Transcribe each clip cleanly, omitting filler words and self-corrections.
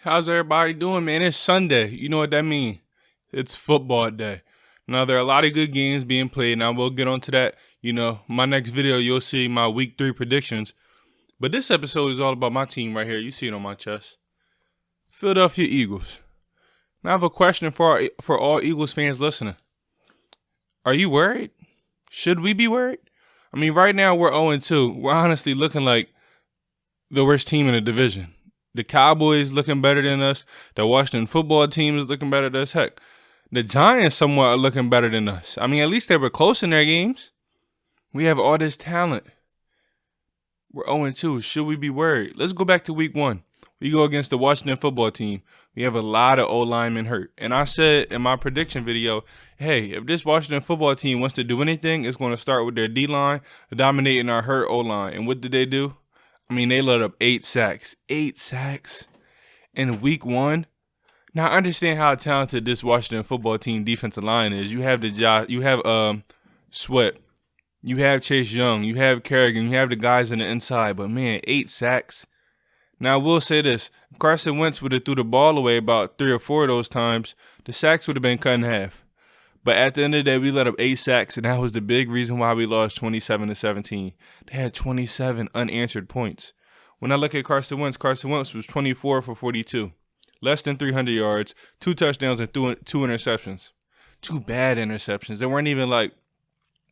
How's everybody doing, man? It's Sunday. You know what that means? It's football day. Now, there are a lot of good games being played, and I will get onto that. My next video, you'll see my week 3 predictions. But this episode is all about my team right here. You see it on my chest. Philadelphia Eagles. Now, I have a question for all Eagles fans listening. Are you worried? Should we be worried? I mean, right now we're 0-2. We're honestly looking like the worst team in the division. The Cowboys looking better than us. The Washington football team is looking better than us. Heck, the Giants somewhat are looking better than us. I mean, at least they were close in their games. We have all this talent. We're 0-2. Should we be worried? Let's go back to week 1. We go against the Washington football team. We have a lot of O-linemen hurt. And I said in my prediction video, hey, if this Washington football team wants to do anything, it's going to start with their D-line dominating our hurt O-line. And what did they do? I mean, they let up 8 sacks. 8 sacks in week 1. Now, I understand how talented this Washington football team defensive line is. You have Sweat. You have Chase Young. You have Kerrigan. You have the guys on the inside. But, man, 8 sacks. Now, I will say this. If Carson Wentz would have threw the ball away about 3 or 4 of those times, the sacks would have been cut in half. But at the end of the day, we let up 8 sacks, and that was the big reason why we lost 27-17. They had 27 unanswered points. When I look at Carson Wentz was 24 for 42. Less than 300 yards, 2 touchdowns, and 2 interceptions. 2 bad interceptions. They weren't even like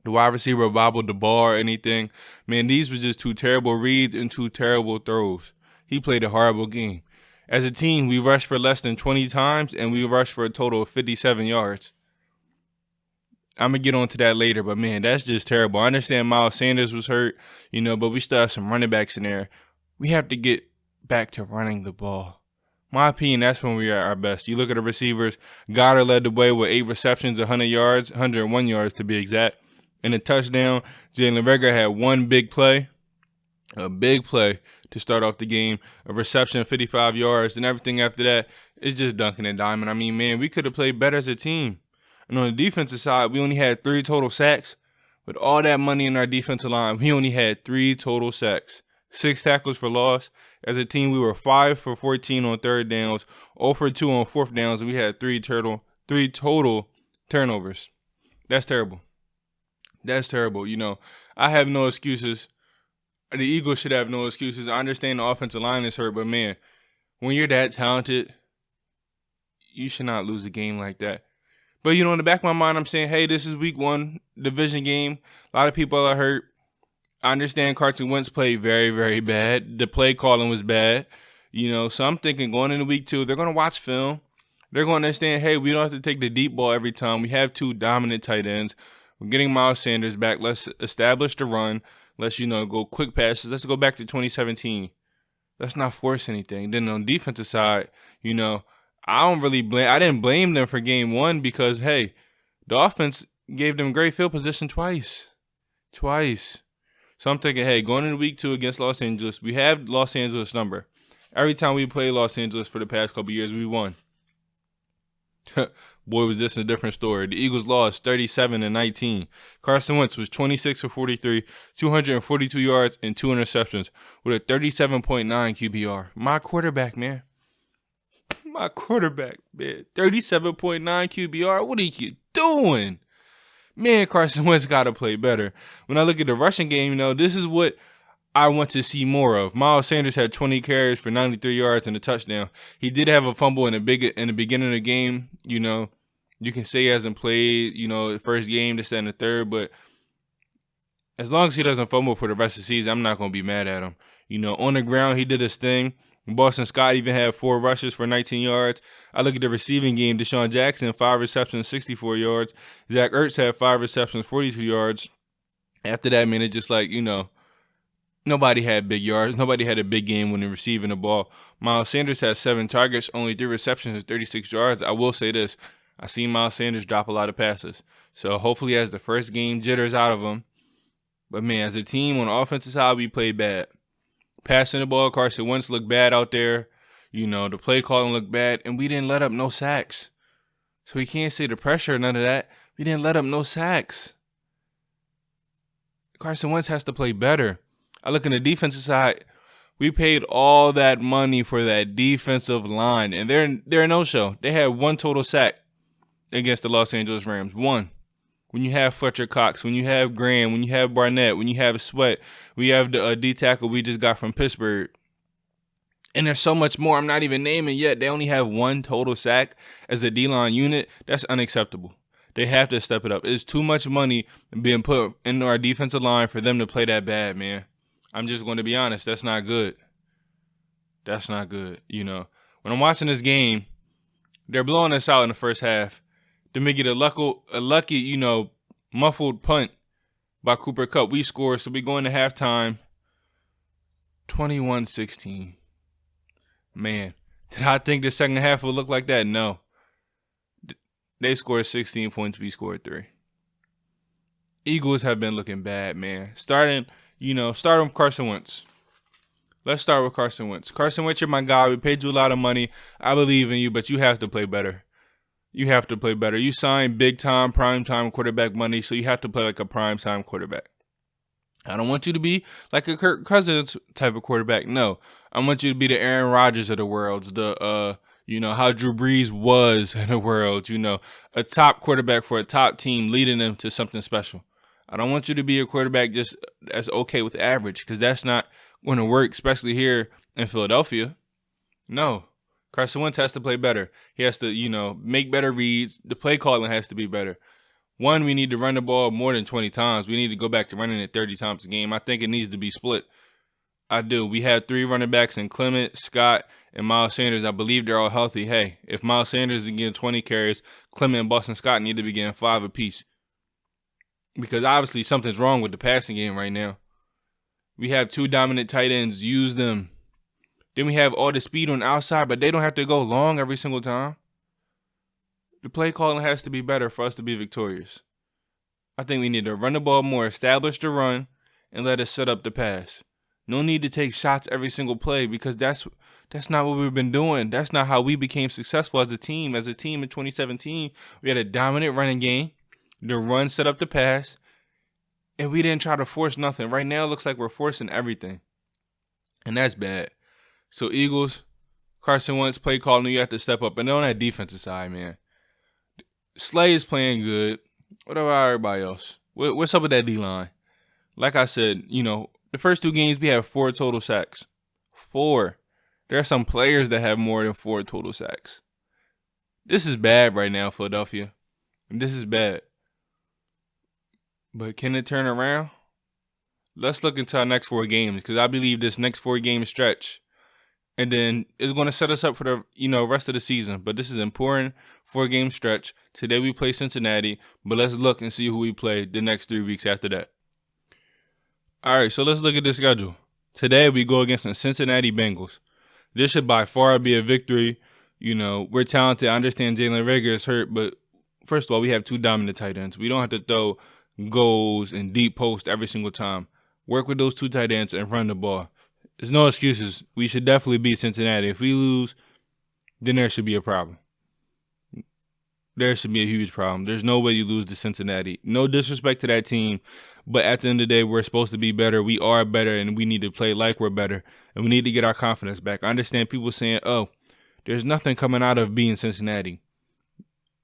the wide receiver bobbled the ball or anything. Man, these were just 2 terrible reads and 2 terrible throws. He played a horrible game. As a team, we rushed for less than 20 times, and we rushed for a total of 57 yards. I'm going to get onto that later, but, man, that's just terrible. I understand Miles Sanders was hurt, but we still have some running backs in there. We have to get back to running the ball. My opinion, that's when we are at our best. You look at the receivers, Goddard led the way with 8 receptions, 100 yards, 101 yards to be exact. And a touchdown, Jalen Reagor had one big play, a big play to start off the game, a reception, 55 yards, and everything after that is just dunking and diming. I mean, man, we could have played better as a team. And on the defensive side, we only had 3 total sacks. With all that money in our defensive line, we only had 3 total sacks. 6 tackles for loss. As a team, we were 5 for 14 on third downs, 0 for 2 on fourth downs, and we had 3 total turnovers. That's terrible. That's terrible. I have no excuses. The Eagles should have no excuses. I understand the offensive line is hurt, but, man, when you're that talented, you should not lose a game like that. But, in the back of my mind, I'm saying, hey, this is week 1 division game. A lot of people are hurt. I understand Carson Wentz played very, very bad. The play calling was bad. So I'm thinking going into week 2, they're going to watch film. They're going to understand, hey, we don't have to take the deep ball every time. We have 2 dominant tight ends. We're getting Miles Sanders back. Let's establish the run. Let's, go quick passes. Let's go back to 2017. Let's not force anything. Then on the defensive side, I didn't blame them for game 1 because, hey, the offense gave them great field position twice. So I'm thinking, hey, going into week 2 against Los Angeles, we have Los Angeles number. Every time we play Los Angeles for the past couple years, we won. Boy, was this a different story. The Eagles lost 37-19. Carson Wentz was 26 for 43, 242 yards, and 2 interceptions with a 37.9 QBR. My quarterback, man. 37.9 QBR. What are you doing? Man, Carson Wentz got to play better. When I look at the rushing game, this is what I want to see more of. Miles Sanders had 20 carries for 93 yards and a touchdown. He did have a fumble in the beginning of the game. You can say he hasn't played, the first game, this, and the third, but as long as he doesn't fumble for the rest of the season, I'm not going to be mad at him. On the ground, he did his thing. Boston Scott even had 4 rushes for 19 yards. I look at the receiving game. Deshaun Jackson, 5 receptions, 64 yards. Zach Ertz had 5 receptions, 42 yards. After that, man, it's just like, nobody had big yards. Nobody had a big game when they're receiving the ball. Miles Sanders had 7 targets, only 3 receptions and 36 yards. I will say this. I seen Miles Sanders drop a lot of passes. So hopefully as the first game jitters out of him. But, man, as a team on the offensive side, we played bad. Passing the ball, Carson Wentz looked bad out there. The play calling looked bad, and we didn't let up no sacks. So we can't say the pressure, none of that. We didn't let up no sacks. Carson Wentz has to play better. I look on the defensive side. We paid all that money for that defensive line, and they're a no-show. They had one total sack against the Los Angeles Rams. One. When you have Fletcher Cox, when you have Graham, when you have Barnett, when you have Sweat, we have the D tackle we just got from Pittsburgh. And there's so much more I'm not even naming yet. They only have one total sack as a D-line unit. That's unacceptable. They have to step it up. It's too much money being put into our defensive line for them to play that bad, man. I'm just going to be honest. That's not good. That's not good. When I'm watching this game, they're blowing us out in the first half. Then we get a lucky, muffled punt by Cooper Kupp. We score, so we go into halftime 21-16. Man, did I think the second half would look like that? No. They scored 16 points. We scored 3. Eagles have been looking bad, man. Start with Carson Wentz. Let's start with Carson Wentz. Carson Wentz, you're my guy. We paid you a lot of money. I believe in you, but you have to play better. You have to play better. You signed big-time, prime-time quarterback money, so you have to play like a prime-time quarterback. I don't want you to be like a Kirk Cousins type of quarterback. No. I want you to be the Aaron Rodgers of the world, how Drew Brees was in the world, a top quarterback for a top team leading them to something special. I don't want you to be a quarterback just that's okay with average, because that's not going to work, especially here in Philadelphia. No. Carson Wentz has to play better. He has to, make better reads. The play calling has to be better. One, we need to run the ball more than 20 times. We need to go back to running it 30 times a game. I think it needs to be split. I do. We have 3 running backs in Clement, Scott, and Miles Sanders. I believe they're all healthy. Hey, if Miles Sanders is getting 20 carries, Clement and Boston Scott need to be getting 5 apiece. Because obviously something's wrong with the passing game right now. We have 2 dominant tight ends. Use them. Then we have all the speed on the outside, but they don't have to go long every single time. The play calling has to be better for us to be victorious. I think we need to run the ball more, establish the run, and let us set up the pass. No need to take shots every single play, because that's not what we've been doing. That's not how we became successful as a team. As a team in 2017, we had a dominant running game. The run set up the pass, and we didn't try to force nothing. Right now, it looks like we're forcing everything, and that's bad. So Eagles, Carson Wentz, play calling, you have to step up. And then on that defensive side, man, Slay is playing good. What about everybody else? What's up with that D-line? Like I said, the first 2 games we have 4 total sacks. 4. There are some players that have more than 4 total sacks. This is bad right now, Philadelphia. This is bad. But can it turn around? Let's look into our next 4 games, because I believe this next 4-game stretch, and then it's going to set us up for the rest of the season. But this is important 4-game stretch. Today we play Cincinnati, but let's look and see who we play the next 3 weeks after that. All right, so let's look at the schedule. Today we go against the Cincinnati Bengals. This should by far be a victory. We're talented. I understand Jalen Reagor is hurt, but first of all, we have 2 dominant tight ends. We don't have to throw goals and deep post every single time. Work with those 2 tight ends and run the ball. There's no excuses. We should definitely beat Cincinnati. If we lose, then there should be a problem. There should be a huge problem. There's no way you lose to Cincinnati. No disrespect to that team, but at the end of the day, we're supposed to be better. We are better, and we need to play like we're better, and we need to get our confidence back. I understand people saying, oh, there's nothing coming out of being Cincinnati.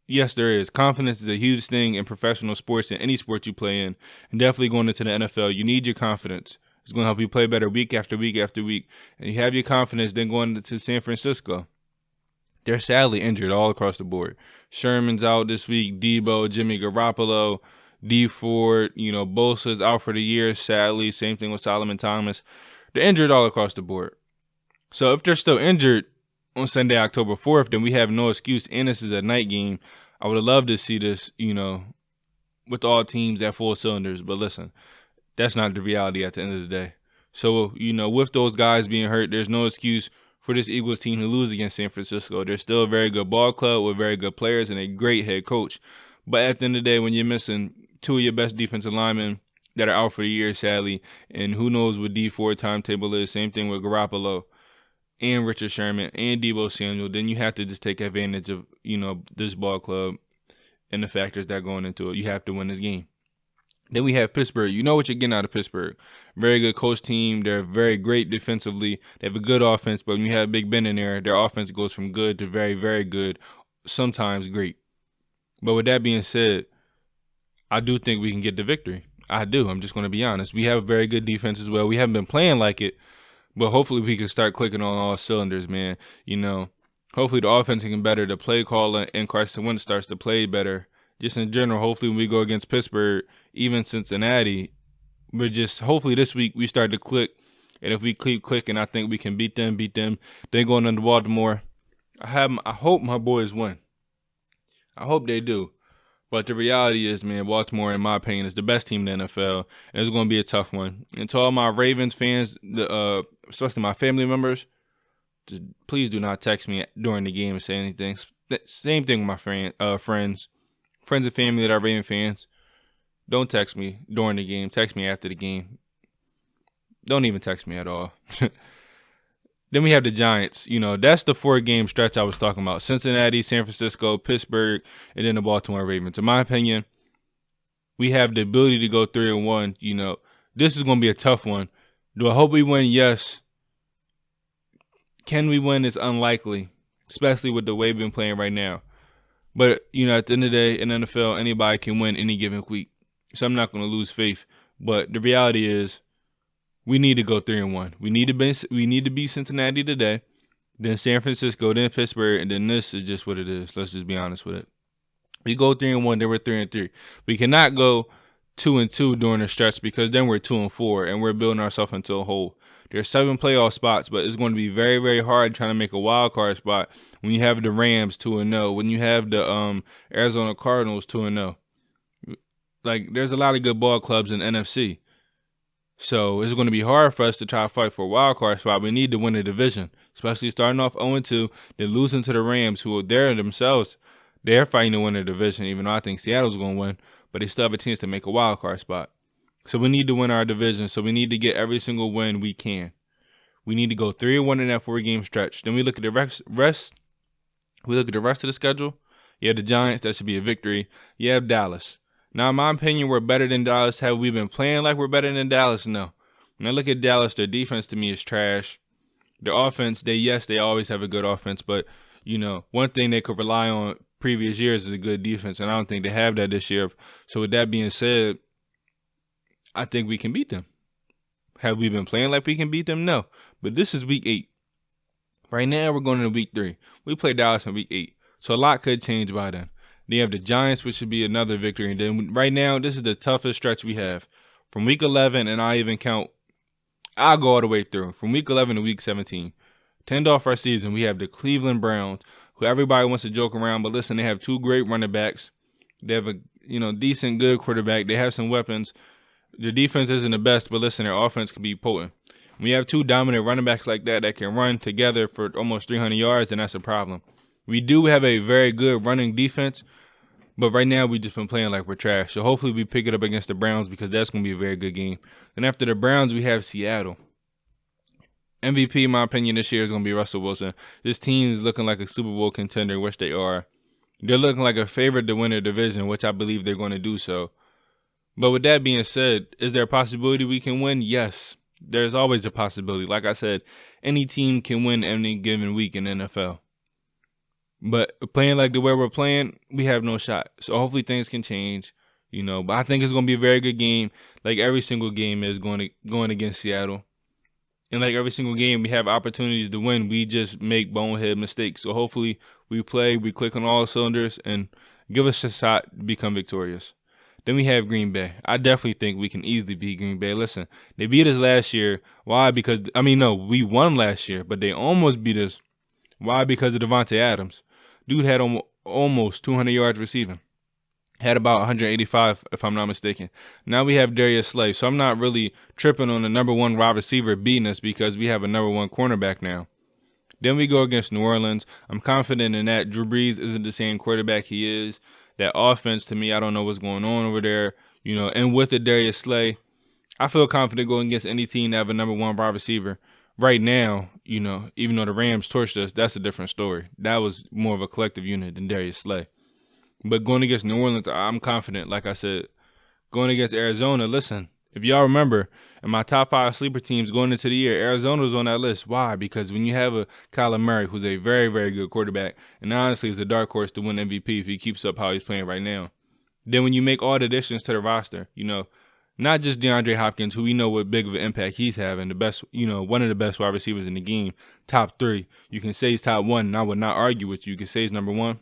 Yes, there is. Confidence is a huge thing in professional sports, in any sport you play in, and definitely going into the NFL. You need your confidence. It's going to help you play better week after week after week. And you have your confidence, then going to San Francisco. They're sadly injured all across the board. Sherman's out this week. Debo, Jimmy Garoppolo, D Ford, Bosa's out for the year, sadly. Same thing with Solomon Thomas. They're injured all across the board. So if they're still injured on Sunday, October 4th, then we have no excuse. And this is a night game. I would have loved to see this, with all teams at full cylinders. But listen, that's not the reality at the end of the day. So, with those guys being hurt, there's no excuse for this Eagles team to lose against San Francisco. They're still a very good ball club with very good players and a great head coach. But at the end of the day, when you're missing 2 of your best defensive linemen that are out for the year, sadly, and who knows what D4 timetable is, same thing with Garoppolo and Richard Sherman and Debo Samuel, then you have to just take advantage of, this ball club and the factors that are going into it. You have to win this game. Then we have Pittsburgh. You know what you're getting out of Pittsburgh. Very good coach team. They're very great defensively. They have a good offense, but when you have Big Ben in there, their offense goes from good to very, very good, sometimes great. But with that being said, I do think we can get the victory. I do. I'm just going to be honest. We have a very good defense as well. We haven't been playing like it, but hopefully we can start clicking on all cylinders, man. Hopefully the offense can get better. The play caller and Carson Wentz starts to play better. Just in general, hopefully when we go against Pittsburgh, even Cincinnati, hopefully this week we start to click. And if we keep clicking, I think we can beat them. Then going into Baltimore, I hope my boys win. I hope they do. But the reality is, man, Baltimore, in my opinion, is the best team in the NFL. And it's going to be a tough one. And to all my Ravens fans, especially my family members, please do not text me during the game and say anything. Same thing with my friends and family that are Raven fans. Don't text me during the game. Text me after the game. Don't even text me at all. Then we have the Giants. That's the 4-game stretch I was talking about. Cincinnati, San Francisco, Pittsburgh, and then the Baltimore Ravens. In my opinion, we have the ability to go 3-1. This is going to be a tough one. Do I hope we win? Yes. Can we win? It's unlikely, especially with the way we've been playing right now. But, at the end of the day, in the NFL, anybody can win any given week. So I'm not going to lose faith. But the reality is we need to go 3-1. We need to beat Cincinnati today, then San Francisco, then Pittsburgh, and then this is just what it is. Let's just be honest with it. We go 3-1, then we're 3-3. We cannot go 2-2 during the stretch because then we're 2-4, and we're building ourselves into a hole. There's 7 playoff spots, but it's going to be very, very hard trying to make a wild card spot when you have the Rams 2-0, when you have the Arizona Cardinals 2-0. There's a lot of good ball clubs in the NFC. So it's going to be hard for us to try to fight for a wild card spot. We need to win the division, especially starting off 0-2, then losing to the Rams, who are there themselves. They're fighting to win the division, even though I think Seattle's going to win, but they still have a chance to make a wild card spot. So we need to win our division. So we need to get every single win we can. We need to go 3-1 in that 4-game stretch. Then we look at the rest. We look at the rest of the schedule. You have the Giants. That should be a victory. You have Dallas. Now, in my opinion, we're better than Dallas. Have we been playing like we're better than Dallas? No. When I look at Dallas, their defense to me is trash. Their offense, they always have a good offense. But, one thing they could rely on previous years is a good defense. And I don't think they have that this year. So with that being said, I think we can beat them. Have we been playing like we can beat them? No. But this is week 8. Right now, we're going into week 3. We play Dallas in week 8. So a lot could change by then. Then you have the Giants, which should be another victory. And then right now, this is the toughest stretch we have. From week 11, and I'll go all the way through. From week 11 to week 17. To end off our season, we have the Cleveland Browns, who everybody wants to joke around. But listen, they have 2 great running backs. They have a decent, good quarterback. They have some weapons. The defense isn't the best, but listen, their offense can be potent. When you have 2 dominant running backs like that can run together for almost 300 yards, then that's a problem. We do have a very good running defense, but right now we just been playing like we're trash. So hopefully we pick it up against the Browns because that's going to be a very good game. And after the Browns, we have Seattle. MVP, in my opinion, this year is going to be Russell Wilson. This team is looking like a Super Bowl contender, which they are. They're looking like a favorite to win their division, which I believe they're going to do so. But with that being said, is there a possibility we can win? Yes. There's always a possibility. Like I said, any team can win any given week in the NFL. But playing like the way we're playing, we have no shot. So hopefully things can change, But I think it's going to be a very good game. Like every single game is going against Seattle. And like every single game, we have opportunities to win. We just make bonehead mistakes. So hopefully we click on all cylinders, and give us a shot to become victorious. Then we have Green Bay. I definitely think we can easily beat Green Bay. Listen, they beat us last year. Why? We won last year, but they almost beat us. Why? Because of Devontae Adams. Dude had almost 200 yards receiving. Had about 185, if I'm not mistaken. Now we have Darius Slay. So I'm not really tripping on the number 1 wide receiver beating us because we have a number 1 cornerback now. Then we go against New Orleans. I'm confident in that. Drew Brees isn't the same quarterback he is. That offense, to me, I don't know what's going on over there. And with the Darius Slay, I feel confident going against any team that have a number 1 wide receiver. Right now, even though the Rams torched us, that's a different story. That was more of a collective unit than Darius Slay. But going against New Orleans, I'm confident, like I said, going against Arizona. Listen, if y'all remember, in my top 5 sleeper teams going into the year, Arizona was on that list. Why? Because when you have a Kyler Murray, who's a very, very good quarterback, and honestly is a dark horse to win MVP if he keeps up how he's playing right now, then when you make all the additions to the roster, not just DeAndre Hopkins, who we know what big of an impact he's having, the best, one of the best wide receivers in the game, top 3. You can say he's top 1, and I would not argue with you. You can say he's number 1.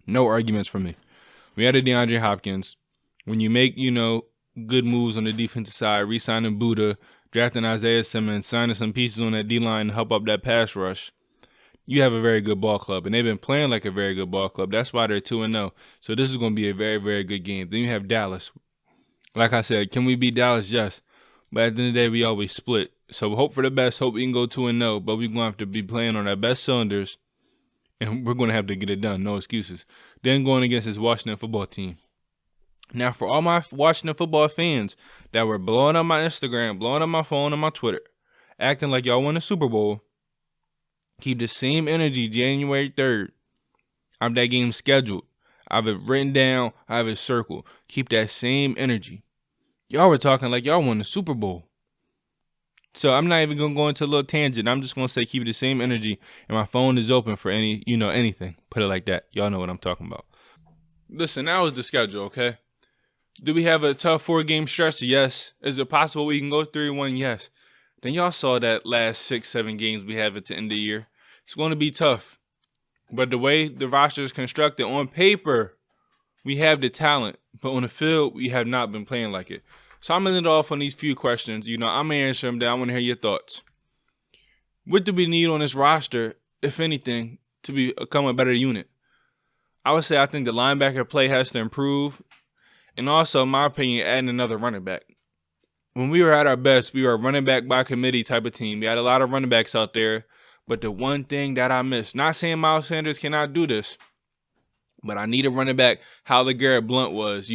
No arguments from me. We added DeAndre Hopkins. When you make, good moves on the defensive side, re-signing Buddha, drafting Isaiah Simmons, signing some pieces on that D-line to help up that pass rush, you have a very good ball club. And they've been playing like a very good ball club. That's why they're 2-0. So this is going to be a very, very good game. Then you have Dallas. Like I said, can we beat Dallas? Yes. But at the end of the day, we always split. So hope for the best. Hope we can go 2-0. But we're going to have to be playing on our best cylinders. And we're going to have to get it done. No excuses. Then going against this Washington football team. Now, for all my Washington football fans that were blowing up my Instagram, blowing up my phone and my Twitter, acting like y'all won the Super Bowl, keep the same energy January 3rd. I have that game scheduled. I have it written down. I have it circled. Keep that same energy. Y'all were talking like y'all won the Super Bowl. So I'm not even going to go into a little tangent. I'm just going to say keep the same energy. And my phone is open for anything. Put it like that. Y'all know what I'm talking about. Listen, that was the schedule, okay? Do we have a tough 4-game stretch? Yes. Is it possible we can go 3-1? Yes. Then y'all saw that last 6-7 games we have at the end of the year. It's going to be tough. But the way the roster is constructed, on paper, we have the talent. But on the field, we have not been playing like it. So I'm going to end off on these few questions. I'm going to answer them. Then I want to hear your thoughts. What do we need on this roster, if anything, to become a better unit? I would say I think the linebacker play has to improve. And also, in my opinion, adding another running back. When we were at our best, we were a running back by committee type of team. We had a lot of running backs out there. But the one thing that I missed, not saying Miles Sanders cannot do this, but I need a running back how LeGarrette Blount was,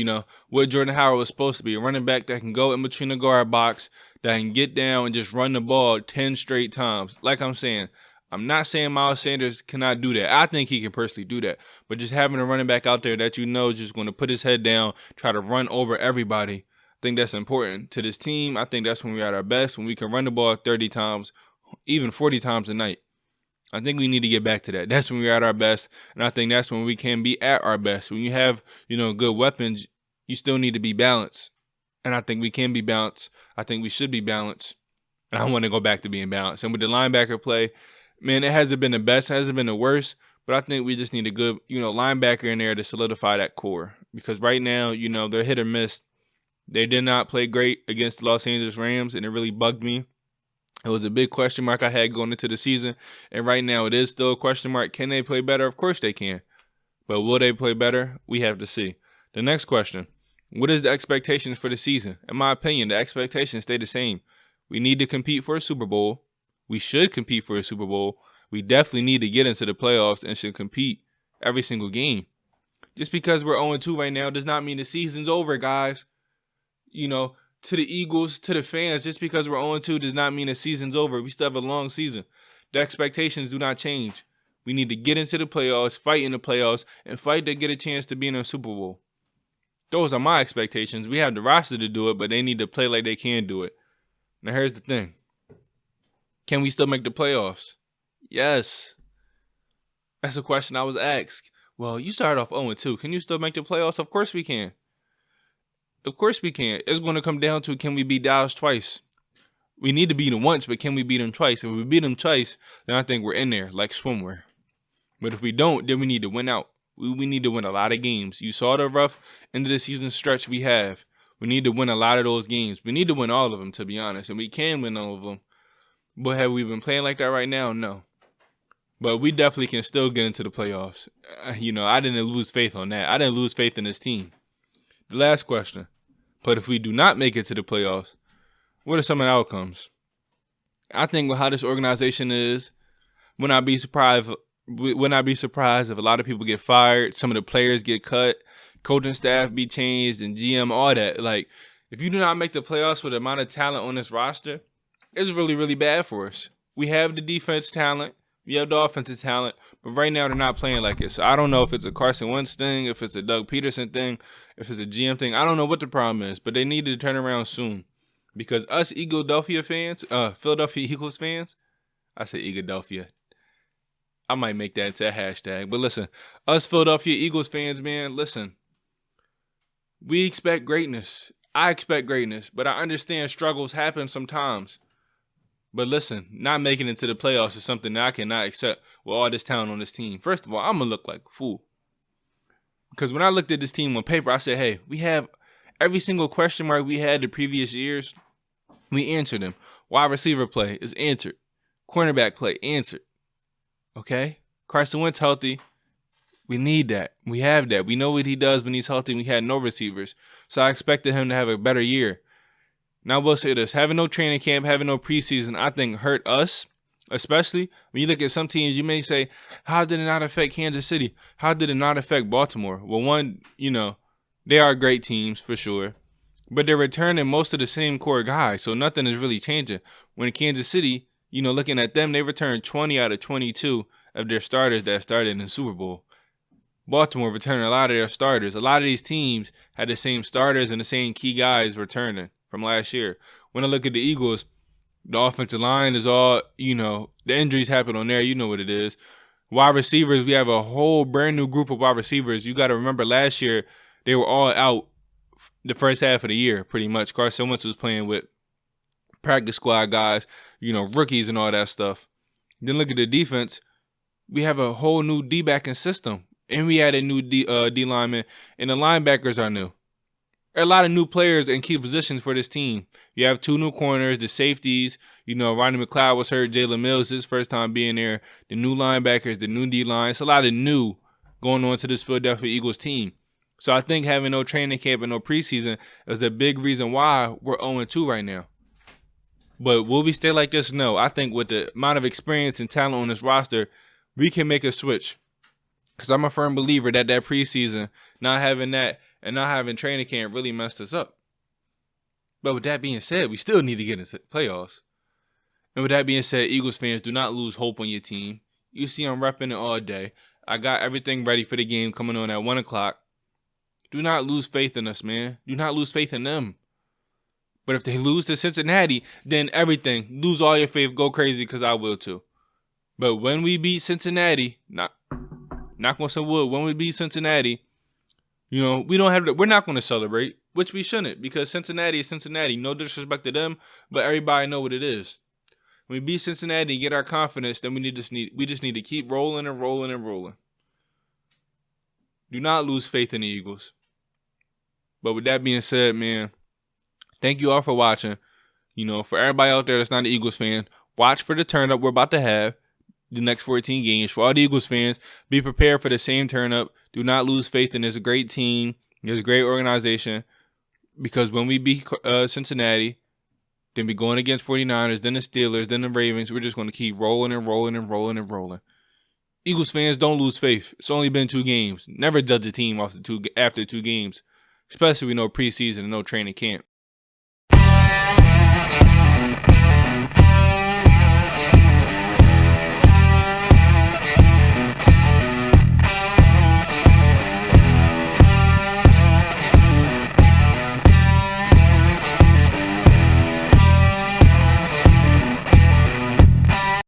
what Jordan Howard was supposed to be, a running back that can go in between the guard box, that can get down and just run the ball 10 straight times. Like I'm saying, I'm not saying Miles Sanders cannot do that. I think he can personally do that. But just having a running back out there that is just going to put his head down, try to run over everybody, I think that's important to this team. I think that's when we're at our best, when we can run the ball 30 times, even 40 times a night. I think we need to get back to that. That's when we're at our best, and I think that's when we can be at our best. When you have, good weapons, you still need to be balanced, and I think we can be balanced. I think we should be balanced, and I want to go back to being balanced. And with the linebacker play, man, it hasn't been the best, hasn't been the worst, but I think we just need a good, linebacker in there to solidify that core. Because right now, they're hit or miss. They did not play great against the Los Angeles Rams, and it really bugged me. It was a big question mark I had going into the season, and right now it is still a question mark. Can they play better? Of course they can. But will they play better? We have to see. The next question, what is the expectations for the season? In my opinion, the expectations stay the same. We need to compete for a Super Bowl. We should compete for a Super Bowl. We definitely need to get into the playoffs and should compete every single game. Just because we're 0-2 right now does not mean the season's over, guys. To the Eagles, to the fans, just because we're 0-2 does not mean the season's over. We still have a long season. The expectations do not change. We need to get into the playoffs, fight in the playoffs, and fight to get a chance to be in a Super Bowl. Those are my expectations. We have the roster to do it, but they need to play like they can do it. Now, here's the thing. Can we still make the playoffs? Yes. That's a question I was asked. Well, you started off 0-2. Can you still make the playoffs? Of course we can. Of course we can. It's going to come down to, can we beat Dallas twice? We need to beat them once, but can we beat them twice? If we beat them twice, then I think we're in there like swimwear. But if we don't, then we need to win out. We need to win a lot of games. You saw the rough end of the season stretch we have. We need to win a lot of those games. We need to win all of them, to be honest, and we can win all of them. But have we been playing like that right now? No. But we definitely can still get into the playoffs. I didn't lose faith on that. I didn't lose faith in this team. The last question. But if we do not make it to the playoffs, what are some of the outcomes? I think with how this organization is, would not be surprised if a lot of people get fired, some of the players get cut, coaching staff be changed, and GM, all that. Like, if you do not make the playoffs with the amount of talent on this roster, it's really, really bad for us. We have the defense talent. We have the offensive talent, but right now they're not playing like it. So I don't know if it's a Carson Wentz thing, if it's a Doug Peterson thing, if it's a GM thing. I don't know what the problem is, but they need to turn around soon. Because us Philadelphia Eagles fans, I say Philadelphia. I might make that into a hashtag. But listen, us Philadelphia Eagles fans, man, listen. We expect greatness. I expect greatness, but I understand struggles happen sometimes. But listen, not making it to the playoffs is something that I cannot accept with all this talent on this team. First of all, I'm going to look like a fool. Because when I looked at this team on paper, I said, hey, we have every single question mark we had the previous years. We answered them. Wide receiver play is answered. Cornerback play answered. Okay? Carson Wentz healthy. We need that. We have that. We know what he does when he's healthy. We had no receivers. So I expected him to have a better year. Now, I will say this. Having no training camp, having no preseason, I think hurt us, especially when you look at some teams, you may say, how did it not affect Kansas City? How did it not affect Baltimore? Well, one, they are great teams for sure, but they're returning most of the same core guys, so nothing is really changing. When Kansas City, looking at them, they returned 20 out of 22 of their starters that started in the Super Bowl. Baltimore returning a lot of their starters. A lot of these teams had the same starters and the same key guys returning from last year. When I look at the Eagles, the offensive line is all, the injuries happen on there. You know what it is. Wide receivers, we have a whole brand new group of wide receivers. You got to remember last year, they were all out the first half of the year, pretty much. Carson Wentz was playing with practice squad guys, rookies and all that stuff. Then look at the defense. We have a whole new D-backing system. And we added new D linemen, and the linebackers are new. There are a lot of new players in key positions for this team. You have 2 new corners, the safeties. Rodney McLeod was hurt. Jalen Mills, his first time being there. The new linebackers, the new D-line. It's a lot of new going on to this Philadelphia Eagles team. So I think having no training camp and no preseason is a big reason why we're 0-2 right now. But will we stay like this? No. I think with the amount of experience and talent on this roster, we can make a switch. Because I'm a firm believer that preseason, not having that and not having training camp really messed us up. But with that being said, we still need to get into the playoffs. And with that being said, Eagles fans, do not lose hope on your team. You see I'm repping it all day. I got everything ready for the game coming on at 1 o'clock. Do not lose faith in us, man. Do not lose faith in them. But if they lose to Cincinnati, then everything. Lose all your faith. Go crazy because I will too. But when we beat Cincinnati, knock on some wood, when we beat Cincinnati, we're not going to celebrate, which we shouldn't, because Cincinnati is Cincinnati. No disrespect to them, but everybody know what it is. When we beat Cincinnati and get our confidence, then we just need to keep rolling and rolling and rolling. Do not lose faith in the Eagles. But with that being said, man, thank you all for watching. For everybody out there that's not an Eagles fan, watch for the turn up we're about to have. The next 14 games. For all the Eagles fans, be prepared for the same turn up. Do not lose faith in this great team, this great organization, because when we beat Cincinnati, then we going against 49ers, then the Steelers, then the Ravens, we're just going to keep rolling and rolling and rolling and rolling. Eagles fans, don't lose faith. It's only been 2 games. Never judge a team after 2 games, especially with no preseason and no training camp.